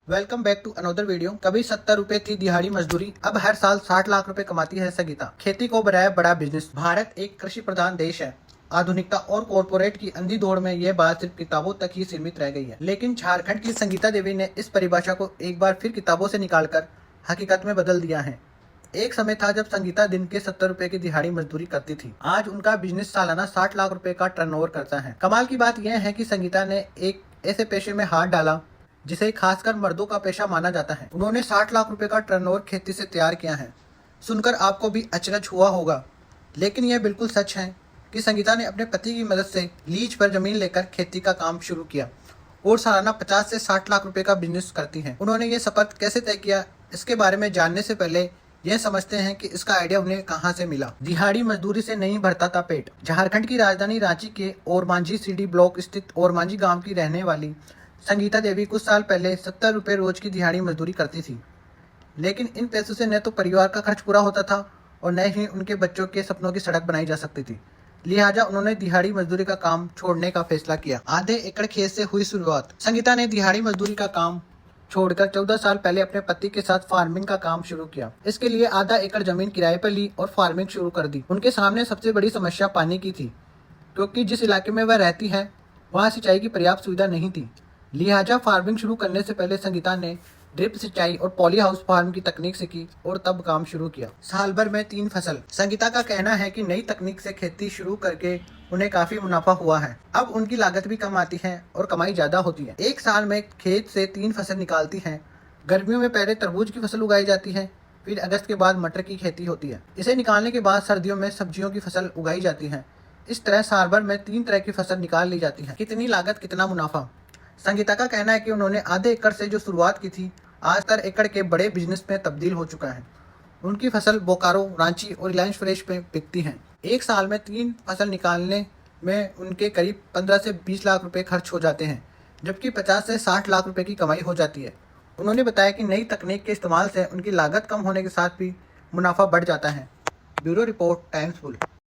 Welcome back to another video. कभी 70 रुपए थी दिहाड़ी मजदूरी, अब हर साल 60 लाख रुपए कमाती है संगीता। खेती को बनाया बड़ा बिजनेस। भारत एक कृषि प्रधान देश है। आधुनिकता और कॉरपोरेट की अंधी दौड़ में यह बात सिर्फ किताबों तक ही सीमित रह गई है, लेकिन झारखंड की संगीता देवी ने इस परिभाषा को एक बार फिर किताबों से निकालकर हकीकत में बदल दिया है। एक समय था जब संगीता दिन के 70 रुपए की दिहाड़ी मजदूरी करती थी। आज उनका बिजनेस सालाना 60 लाख रुपए का टर्नओवर करता है। कमाल की बात यह है कि संगीता ने एक ऐसे पेशे में हाथ डाला जिसे खासकर मर्दों का पेशा माना जाता है। उन्होंने 60 लाख रुपए का टर्नओवर खेती से तैयार किया है। सुनकर आपको भी अचरज हुआ होगा, लेकिन यह बिल्कुल सच है कि संगीता ने अपने पति की मदद से लीज पर जमीन लेकर खेती का काम शुरू किया और सालाना 50 से 60 लाख रुपए का बिजनेस करती हैं। उन्होंने ये शपथ कैसे तय किया, इसके बारे में जानने से पहले यह समझते हैं कि इसका आइडिया उन्हें कहां से मिला। दिहाड़ी मजदूरी से नहीं भरता था पेट। झारखंड की राजधानी रांची के ओरमांझी सीडी ब्लॉक स्थित ओरमांझी गांव की रहने वाली संगीता देवी कुछ साल पहले 70 रुपए रोज की दिहाड़ी मजदूरी करती थी, लेकिन इन पैसों से न तो परिवार का खर्च पूरा होता था और न ही उनके बच्चों के सपनों की सड़क बनाई जा सकती थी। लिहाजा उन्होंने दिहाड़ी मजदूरी का काम छोड़ने का फैसला किया। आधे एकड़ खेत से हुई शुरुआत। संगीता ने दिहाड़ी मजदूरी का काम छोड़कर 14 साल पहले अपने पति के साथ फार्मिंग का काम शुरू किया। इसके लिए आधा एकड़ जमीन किराए पर ली और फार्मिंग शुरू कर दी। उनके सामने सबसे बड़ी समस्या पानी की थी, क्योंकि जिस इलाके में वह रहती है वहाँ सिंचाई की पर्याप्त सुविधा नहीं थी। लिहाजा फार्मिंग शुरू करने से पहले संगीता ने ड्रिप सिंचाई और पॉली हाउस फार्म की तकनीक सीखी और तब काम शुरू किया। साल भर में 3 फसल। संगीता का कहना है कि नई तकनीक से खेती शुरू करके उन्हें काफी मुनाफा हुआ है। अब उनकी लागत भी कम आती है और कमाई ज्यादा होती है। एक साल में खेत से 3 फसल निकालती हैं। गर्मियों में पहले तरबूज की फसल उगाई जाती है, फिर अगस्त के बाद मटर की खेती होती है। इसे निकालने के बाद सर्दियों में सब्जियों की फसल उगाई जाती है। इस तरह साल भर में 3 तरह की फसल निकाल ली जाती है। कितनी लागत कितना मुनाफा। संगीता का कहना है कि उन्होंने आधे एकड़ से जो शुरुआत की थी, आज 70 एकड़ के बड़े बिजनेस में तब्दील हो चुका है। उनकी फसल बोकारो, रांची और रिलायंस फ्रेश में बिकती है। एक साल में 3 फसल निकालने में उनके करीब 15 से 20 लाख रुपए खर्च हो जाते हैं, जबकि 50 से 60 लाख रुपए की कमाई हो जाती है। उन्होंने बताया कि नई तकनीक के इस्तेमाल से उनकी लागत कम होने के साथ भी मुनाफा बढ़ जाता है। Bureau report, times full.